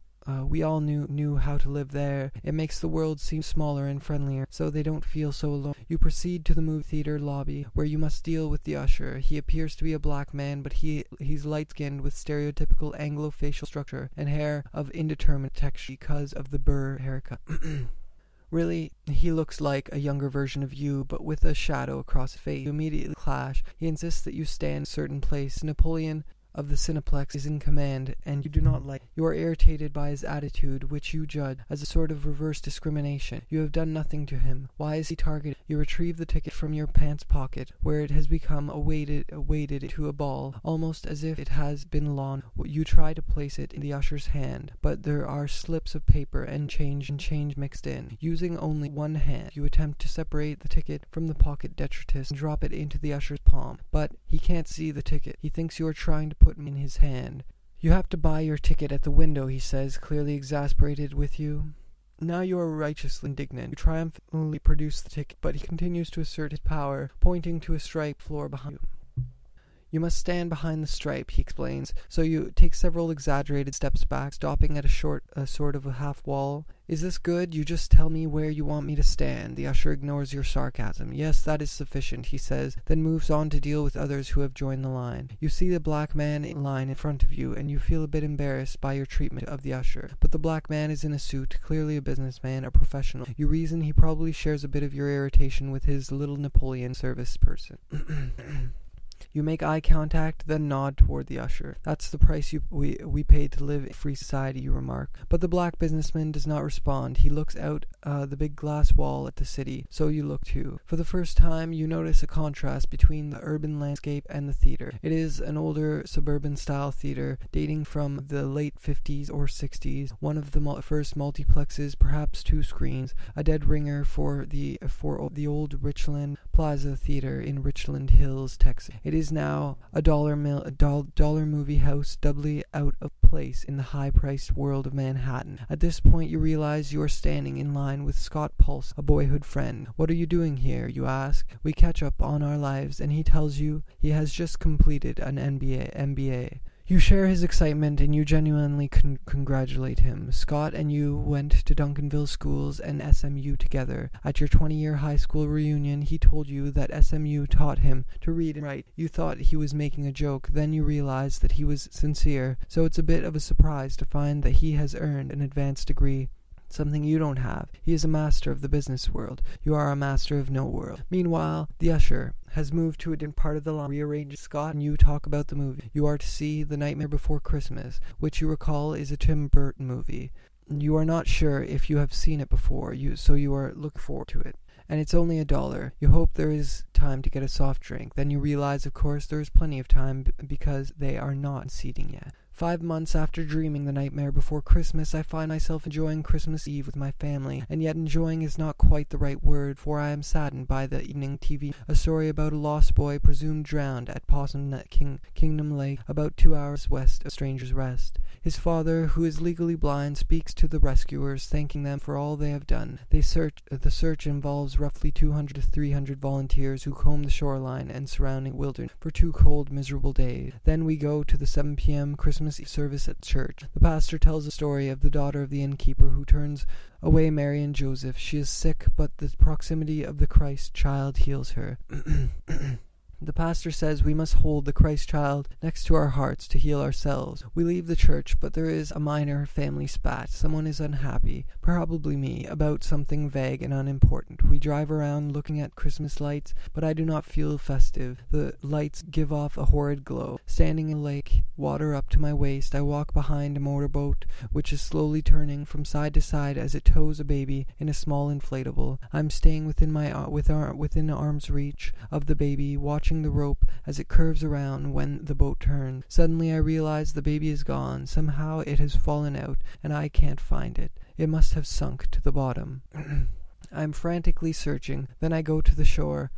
we all knew how to live there. It makes the world seem smaller and friendlier, so they don't feel so alone. You proceed to the movie theater lobby, where you must deal with the usher. He appears to be a black man, but he's light-skinned with stereotypical Anglo-facial structure and hair of indeterminate texture because of the Burr haircut. Really, he looks like a younger version of you, but with a shadow across his face. You immediately clash. He insists that you stand in a certain place. Napoleon of the Cineplex is in command, and you do not like. You are irritated by his attitude, which you judge as a sort of reverse discrimination. You have done nothing to him. Why is he targeted? You retrieve the ticket from your pants pocket, where it has become weighted to a ball, almost as if it has been lawn. You try to place it in the usher's hand, but there are slips of paper and change mixed in. Using only one hand, you attempt to separate the ticket from the pocket detritus and drop it into the usher's palm. But he can't see the ticket. He thinks you are trying to put him in his hand. You have to buy your ticket at the window, he says, clearly exasperated with you. Now you are righteously indignant. You triumphantly produce the ticket, but he continues to assert his power, pointing to a striped floor behind you. You must stand behind the stripe, he explains, so you take several exaggerated steps back, stopping at a sort of a half wall. Is this good? You just tell me where you want me to stand. The usher ignores your sarcasm. Yes, that is sufficient, he says, then moves on to deal with others who have joined the line. You see the black man in line in front of you, and you feel a bit embarrassed by your treatment of the usher. But the black man is in a suit, clearly a businessman, a professional. You reason he probably shares a bit of your irritation with his little Napoleon service person. You make eye contact, then nod toward the usher. That's the price we paid to live in a free society, you remark. But the black businessman does not respond. He looks out the big glass wall at the city, so you look too. For the first time, you notice a contrast between the urban landscape and the theater. It is an older suburban-style theater, dating from the late 50s or 60s. One of the first multiplexes, perhaps 2 screens, a dead ringer for the old Richland Plaza Theater in Richland Hills, Texas. It is now a dollar movie house, doubly out of place in the high-priced world of Manhattan. At this point, you realize you are standing in line with Scott Pulse, a boyhood friend. What are you doing here? You ask. We catch up on our lives, and he tells you he has just completed an MBA. You share his excitement and you genuinely congratulate him. Scott and you went to Duncanville schools and SMU together. At your 20-year high school reunion, he told you that SMU taught him to read and write. You thought he was making a joke, then you realized that he was sincere, so it's a bit of a surprise to find that he has earned an advanced degree. Something you don't have. He is a master of the business world. You are a master of no world. Meanwhile, the usher has moved to a different part of the line. Rearranges. Scott and you talk about the movie. You are to see The Nightmare Before Christmas, which you recall is a Tim Burton movie. You are not sure if you have seen it before, so you are looking forward to it. And it's only $1. You hope there is time to get a soft drink. Then you realize, of course, there is plenty of time because they are not seating yet. 5 months after dreaming The Nightmare Before Christmas, I find myself enjoying Christmas Eve with my family, and yet enjoying is not quite the right word, for I am saddened by the evening TV, a story about a lost boy presumed drowned at Possum Kingdom Lake, about 2 hours west of Stranger's Rest. His father, who is legally blind, speaks to the rescuers, thanking them for all they have done. The search involves roughly 200 to 300 volunteers who comb the shoreline and surrounding wilderness for 2 cold, miserable days. Then we go to the 7 p.m. Christmas service at church. The pastor tells a story of the daughter of the innkeeper who turns away Mary and Joseph. She is sick, but the proximity of the Christ child heals her. The pastor says we must hold the Christ child next to our hearts to heal ourselves. We leave the church, but there is a minor family spat. Someone is unhappy, probably me, about something vague and unimportant. We drive around looking at Christmas lights, but I do not feel festive. The lights give off a horrid glow. Standing in a lake, water up to my waist, I walk behind a motorboat, which is slowly turning from side to side as it tows a baby in a small inflatable. I'm staying within arm's reach of the baby, watching the rope as it curves around when the boat turns. Suddenly I realize the baby is gone. Somehow it has fallen out, and I can't find it. It must have sunk to the bottom. I'm frantically searching. Then I go to the shore.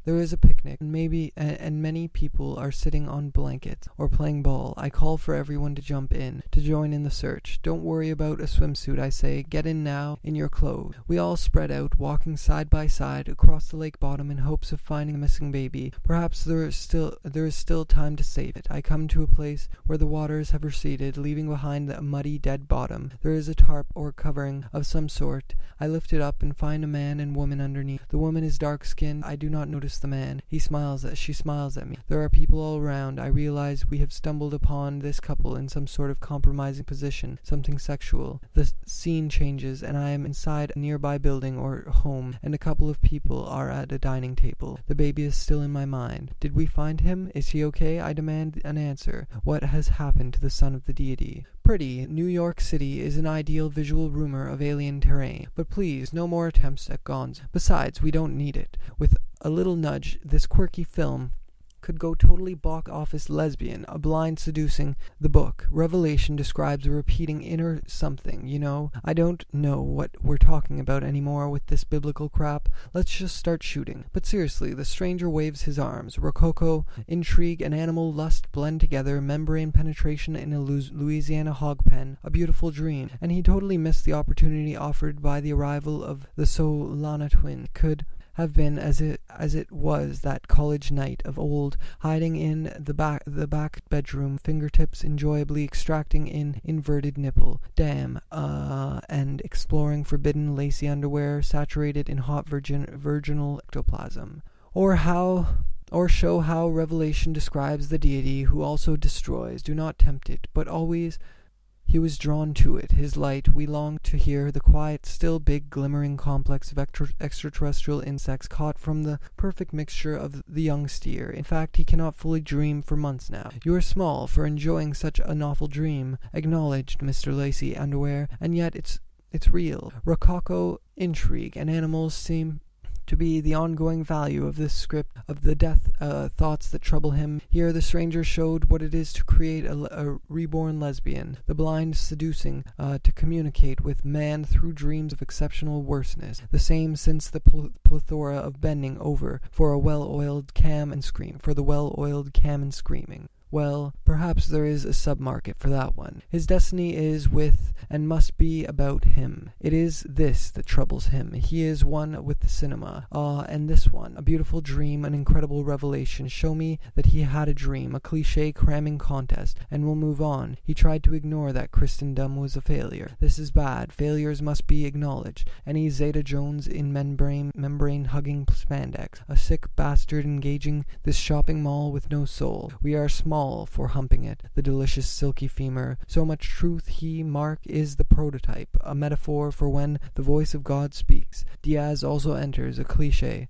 There is a picnic, and many people are sitting on blankets or playing ball. I call for everyone to jump in, to join in the search. Don't worry about a swimsuit, I say. Get in now, in your clothes. We all spread out, walking side by side across the lake bottom in hopes of finding a missing baby. Perhaps there is still time to save it. I come to a place where the waters have receded, leaving behind a muddy, dead bottom. There is a tarp or covering of some sort. I lift it up and find a man and woman underneath. The woman is dark-skinned. I do not notice the man. She smiles at me. There are people all around. I realize we have stumbled upon this couple in some sort of compromising position, something sexual. The scene changes, and I am inside a nearby building or home, and a couple of people are at a dining table. The baby is still in my mind. Did we find him? Is he okay? I demand an answer. What has happened to the son of the deity? Pretty, New York City is an ideal visual rumor of alien terrain, but please, no more attempts at gonzo. Besides, we don't need it. With a little nudge, this quirky film could go totally box office lesbian, a blind seducing. The book, Revelation, describes a repeating inner something, you know? I don't know what we're talking about anymore with this biblical crap. Let's just start shooting. But seriously, the stranger waves his arms. Rococo, intrigue, and animal lust blend together, membrane penetration in a Louisiana hog pen, a beautiful dream. And he totally missed the opportunity offered by the arrival of the Solana twin. Could have been as it was that college night of old, hiding in the back bedroom, fingertips enjoyably extracting an inverted nipple, and exploring forbidden lacy underwear saturated in hot virginal ectoplasm. Or show how Revelation describes the deity who also destroys. Do not tempt it, but always he was drawn to it, his light. We longed to hear the quiet, still big, glimmering complex of extraterrestrial insects caught from the perfect mixture of the young steer. In fact, he cannot fully dream for months now. You are small for enjoying such an awful dream, acknowledged Mr. Lacy Underwear, and yet it's real. Rococo, intrigue, and animals seem to be the ongoing value of this script of the death thoughts that trouble him. Here the stranger showed what it is to create a reborn lesbian, the blind seducing to communicate with man through dreams of exceptional worseness, the same since the plethora of bending over for the well-oiled cam and screaming. Well, perhaps there is a sub-market for that one. His destiny is with and must be about him. It is this that troubles him. He is one with the cinema. And this one, a beautiful dream, an incredible revelation. Show me that he had a dream, a cliché cramming contest, and we'll move on. He tried to ignore that Christendom was a failure. This is bad. Failures must be acknowledged. Any Zeta Jones in membrane-hugging spandex, a sick bastard engaging this shopping mall with no soul. We are small for humping it, the delicious silky femur. So much truth Mark is the prototype, a metaphor for when the voice of God speaks. Diaz also enters a cliché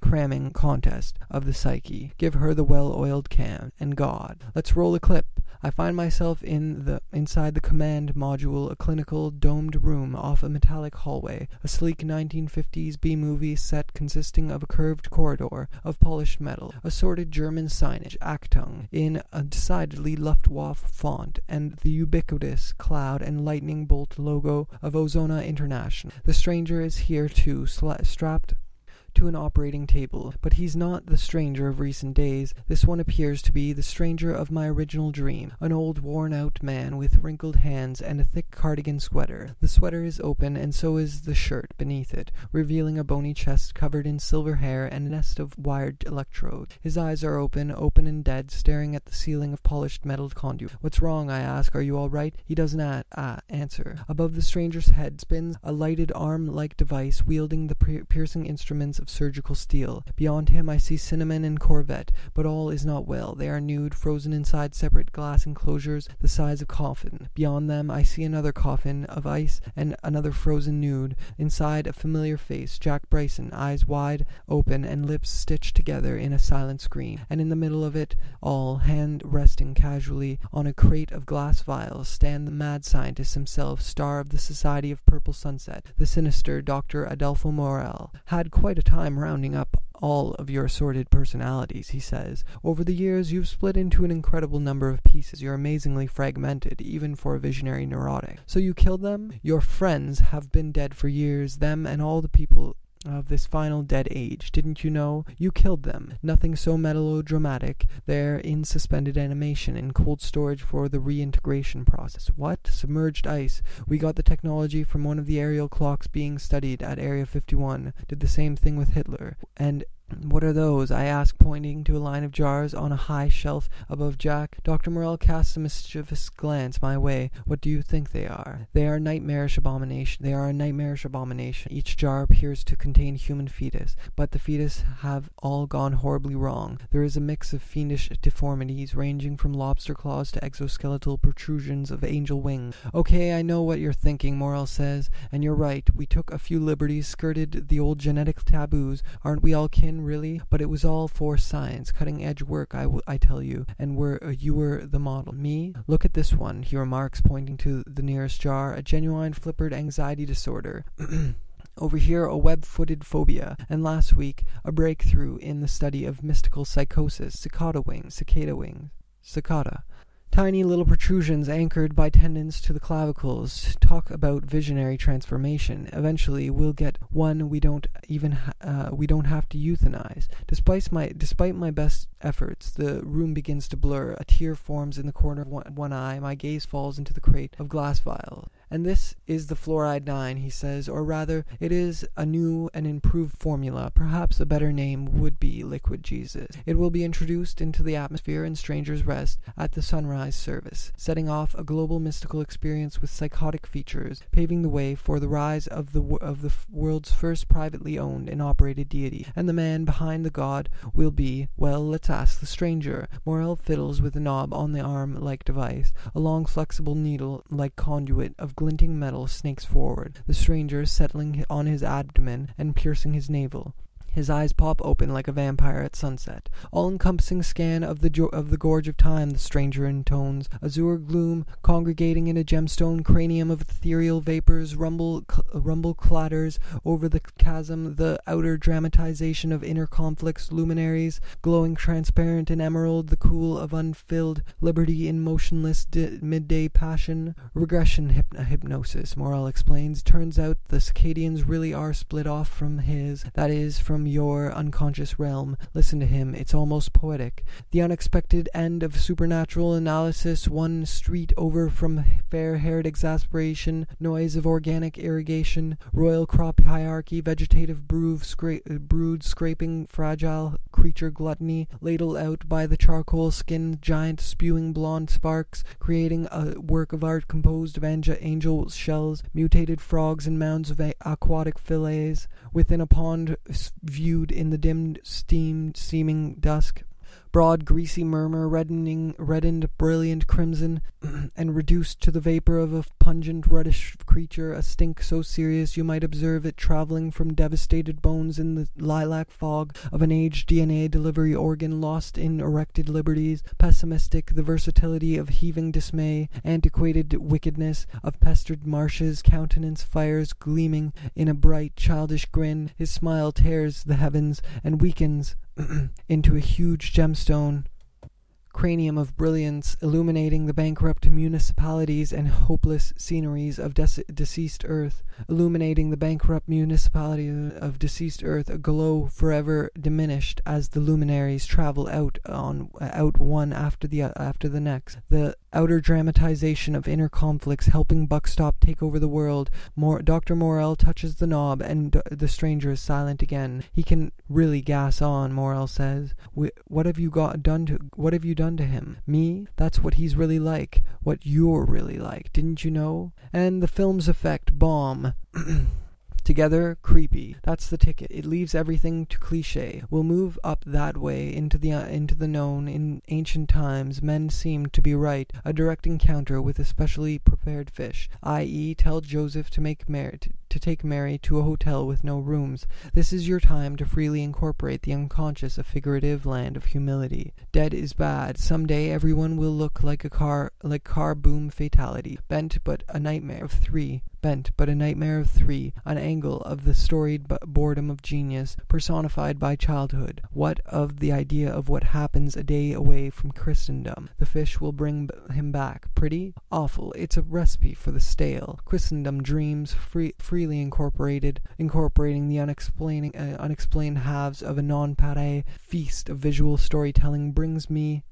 cramming contest of the psyche. Give her the well-oiled cam and God. Let's roll a clip. I find myself inside the command module, a clinical domed room off a metallic hallway, a sleek 1950s B-movie set consisting of a curved corridor of polished metal, assorted German signage, Achtung, in a decidedly Luftwaffe font, and the ubiquitous cloud and lightning bolt logo of Ozona International. The stranger is here too, strapped to an operating table. But he's not the stranger of recent days. This one appears to be the stranger of my original dream, an old worn-out man with wrinkled hands and a thick cardigan sweater. The sweater is open, and so is the shirt beneath it, revealing a bony chest covered in silver hair and a nest of wired electrodes. His eyes are open and dead, staring at the ceiling of polished metal conduit. "What's wrong?" I ask. "Are you all right?" He doesn't answer. Above the stranger's head spins a lighted arm-like device wielding the piercing instruments of surgical steel. Beyond him I see Cinnamon and Corvette, but all is not well. They are nude, frozen inside separate glass enclosures the size of coffin. Beyond them I see another coffin of ice and another frozen nude. Inside a familiar face, Jack Bryson, eyes wide open and lips stitched together in a silent scream. And in the middle of it all, hand resting casually on a crate of glass vials, stand the mad scientist himself, star of the Society of Purple Sunset, the sinister Dr. Adolfo Morel. "Had quite a time rounding up all of your assorted personalities," he says. "Over the years you've split into an incredible number of pieces. You're amazingly fragmented, even for a visionary neurotic. So you killed them? Your friends have been dead for years, them and all the people of this final dead age. Didn't you know? You killed them. Nothing so melodramatic. They're in suspended animation, in cold storage for the reintegration process." "What? Submerged ice? We got the technology from one of the aerial clocks being studied at Area 51. Did the same thing with Hitler. And what are those?" I ask, pointing to a line of jars on a high shelf above Jack. Dr. Morel casts a mischievous glance my way. "What do you think they are?" They are a nightmarish abomination. Each jar appears to contain human fetus, but the fetus have all gone horribly wrong. There is a mix of fiendish deformities, ranging from lobster claws to exoskeletal protrusions of angel wings. "Okay, I know what you're thinking," Morel says, "and you're right. We took a few liberties, skirted the old genetic taboos. Aren't we all kin, really? But it was all for science, cutting-edge work, I tell you, and you were the model." "Me? Look at this one," he remarks, pointing to the nearest jar, "a genuine flippered anxiety disorder." Over here a web-footed phobia, and last week a breakthrough in the study of mystical psychosis, cicada. Tiny little protrusions anchored by tendons to the clavicles. Talk about visionary transformation. Eventually we'll get one we don't have to euthanize. Despite my best efforts, the room begins to blur. A tear forms in the corner of one eye. My gaze falls into the crate of glass vials. "And this is the fluoride 9, he says, "or rather, it is a new and improved formula. Perhaps a better name would be Liquid Jesus. It will be introduced into the atmosphere in Stranger's Rest at the sunrise service, setting off a global mystical experience with psychotic features, paving the way for the rise of the world's first privately owned and operated deity. And the man behind the god will be, well, let's ask the stranger." Morel fiddles with the knob on the arm-like device. A long, flexible needle-like conduit of glinting metal snakes forward, the stranger settling on his abdomen and piercing his navel. His eyes pop open like a vampire at sunset. "All-encompassing scan of the gorge of time," the stranger intones. "Azure gloom congregating in a gemstone cranium of ethereal vapors. Rumble clatters over the chasm. The outer dramatization of inner conflicts. Luminaries glowing transparent and emerald. The cool of unfilled liberty in motionless midday passion. Regression hypnosis," Morel explains. "Turns out the circadians really are split off from from your unconscious realm. Listen to him, it's almost poetic. The unexpected end of supernatural analysis, one street over from fair-haired exasperation, noise of organic irrigation, royal crop hierarchy, vegetative brood scraping, fragile creature gluttony, ladled out by the charcoal-skinned giant spewing blonde sparks, creating a work of art composed of angel shells, mutated frogs and mounds of aquatic fillets, within a pond viewed in the dimmed steaming dusk. Broad, greasy murmur, reddened, brilliant crimson, and reduced to the vapor of a pungent, reddish creature, a stink so serious you might observe it traveling from devastated bones in the lilac fog of an aged DNA delivery organ lost in erected liberties, pessimistic, the versatility of heaving dismay, antiquated wickedness of pestered marshes, countenance fires gleaming in a bright, childish grin. His smile tears the heavens and weakens into a huge gemstone cranium of brilliance, illuminating the bankrupt municipalities and hopeless sceneries of deceased earth, illuminating the bankrupt municipality of deceased earth, a glow forever diminished as the luminaries travel out one after the next. The outer dramatization of inner conflicts, helping Buckstop take over the world. Dr. Morell touches the knob, and the stranger is silent again. He can really gas on, Morell says. What have you done to him? Me? That's what he's really like. What you're really like. Didn't you know? And the film's effect, bomb. Together, creepy. That's the ticket. It leaves everything to cliché. We'll move up that way into the known. In ancient times, men seemed to be right. A direct encounter with a specially prepared fish, i.e., tell Joseph to take Mary to a hotel with no rooms. This is your time to freely incorporate the unconscious, a figurative land of humility. Dead is bad. Someday everyone will look like car boom fatality. Bent, but a nightmare of three, an angle of the storied boredom of genius, personified by childhood. What of the idea of what happens a day away from Christendom? The fish will bring him back. Pretty? Awful. It's a recipe for the stale. Christendom dreams, freely incorporating the unexplained halves of a non-pate feast of visual storytelling brings me.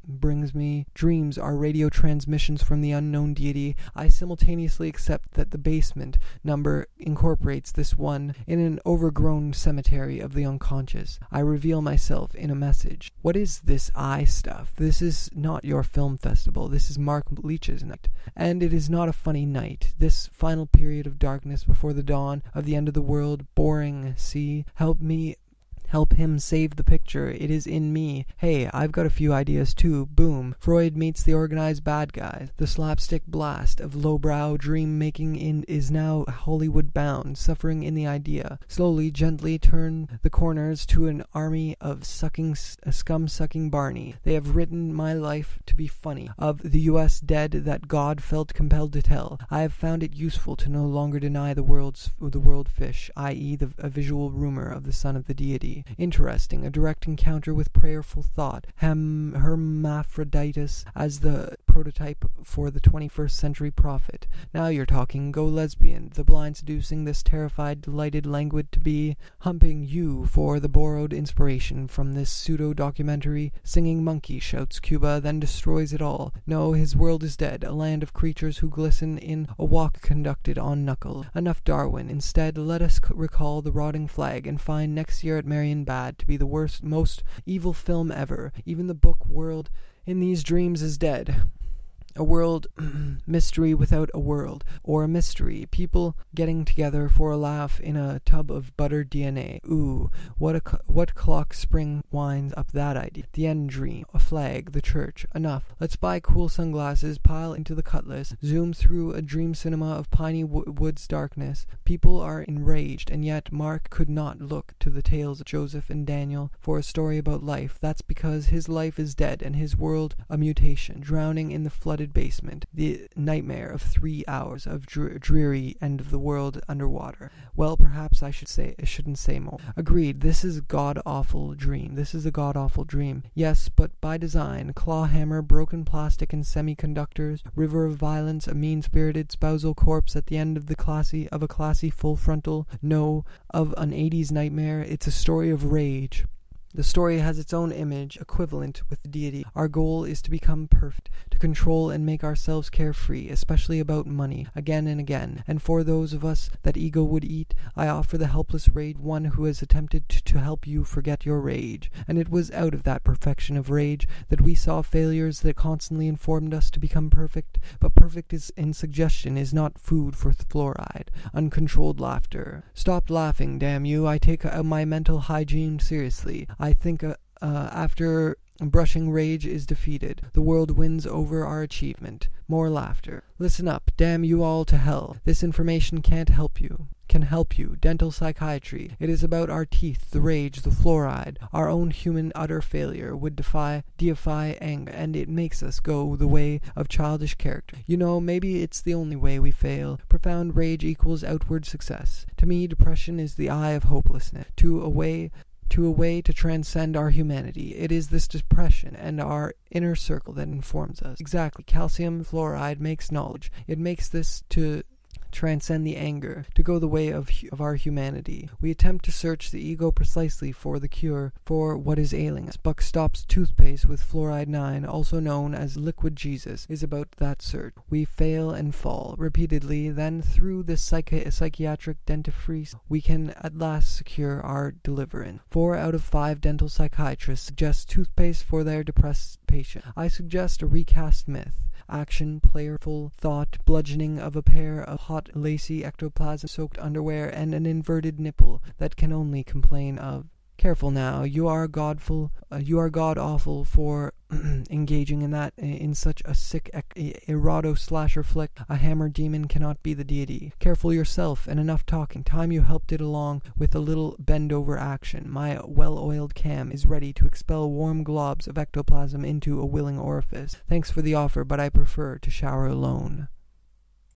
Dreams are radio transmissions from the unknown deity. I simultaneously accept that the basement number incorporates this one in an overgrown cemetery of the unconscious. I reveal myself in a message. What is this I stuff? This is not your film festival. This is Mark Leach's night. And it is not a funny night. This final period of darkness before the dawn of the end of the world. Boring. See? Help him save the picture. It is in me. Hey, I've got a few ideas too. Boom. Freud meets the organized bad guys. The slapstick blast of lowbrow dream-making is now Hollywood-bound, suffering in the idea. Slowly, gently turn the corners to an army of scum-sucking Barney. They have written my life to be funny. Of the U.S. dead that God felt compelled to tell, I have found it useful to no longer deny the world fish, i.e. a visual rumor of the son of the deity. Interesting, a direct encounter with prayerful thought, hermaphroditus as the prototype for the 21st century prophet. Now you're talking. Go lesbian. The blind seducing this terrified, delighted languid to be, humping you for the borrowed inspiration from this pseudo-documentary. Singing monkey, shouts Cuba, then destroys it all. No, his world is dead, a land of creatures who glisten in a walk conducted on knuckle. Enough Darwin. Instead, let us recall the rotting flag and find next year at Marienbad to be the worst, most evil film ever. Even the book world in these dreams is dead. A world mystery without a world, or a mystery. People getting together for a laugh in a tub of buttered DNA. Ooh, what clock spring winds up that idea? The end dream, a flag, the church. Enough. Let's buy cool sunglasses, pile into the Cutlass, zoom through a dream cinema of piney woods darkness. People are enraged, and yet Mark could not look to the tales of Joseph and Daniel for a story about life. That's because his life is dead, and his world a mutation, drowning in the flooded basement, the nightmare of 3 hours of dreary end of the world underwater. Well, perhaps I shouldn't say more. Agreed, this is a god-awful dream. Yes, but by design. Claw hammer, broken plastic and semiconductors, river of violence, a mean-spirited spousal corpse at the end of a classy full frontal. No, of an 80s nightmare. It's a story of rage. The story has its own image, equivalent with the deity. Our goal is to become perfect, to control and make ourselves carefree, especially about money, again and again. And for those of us that ego would eat, I offer the helpless rage one who has attempted to help you forget your rage. And it was out of that perfection of rage that we saw failures that constantly informed us to become perfect. But perfect in suggestion is not food for fluoride. Uncontrolled laughter. Stop laughing, damn you. I take my mental hygiene seriously. I think after brushing rage is defeated, the world wins over our achievement. More laughter. Listen up, damn you all to hell. This information can help you. Dental psychiatry. It is about our teeth, the rage, the fluoride. Our own human utter failure would deify anger, and it makes us go the way of childish character. You know, maybe it's the only way we fail. Profound rage equals outward success. To me, depression is the eye of hopelessness. To to a way to transcend our humanity. It is this depression and our inner circle that informs us. Exactly. Calcium fluoride makes knowledge. It makes this to transcend the anger, to go the way of our humanity. We attempt to search the ego precisely for the cure for what is ailing us. Buck Stop's toothpaste with fluoride 9, also known as liquid Jesus, is about that search. We fail and fall repeatedly, then through this psychiatric dentifrice, we can at last secure our deliverance. 4 out of 5 dental psychiatrists suggest toothpaste for their depressed patient. I suggest a recast myth. Action, playful thought, bludgeoning of a pair of hot, lacy ectoplasm-soaked underwear, and an inverted nipple that can only complain of. Careful now, you are god-awful for engaging in such a sick eroto slasher flick. A hammer demon cannot be the deity. Careful yourself, and enough talking. Time you helped it along with a little bend-over action. My well-oiled cam is ready to expel warm globs of ectoplasm into a willing orifice. Thanks for the offer, but I prefer to shower alone.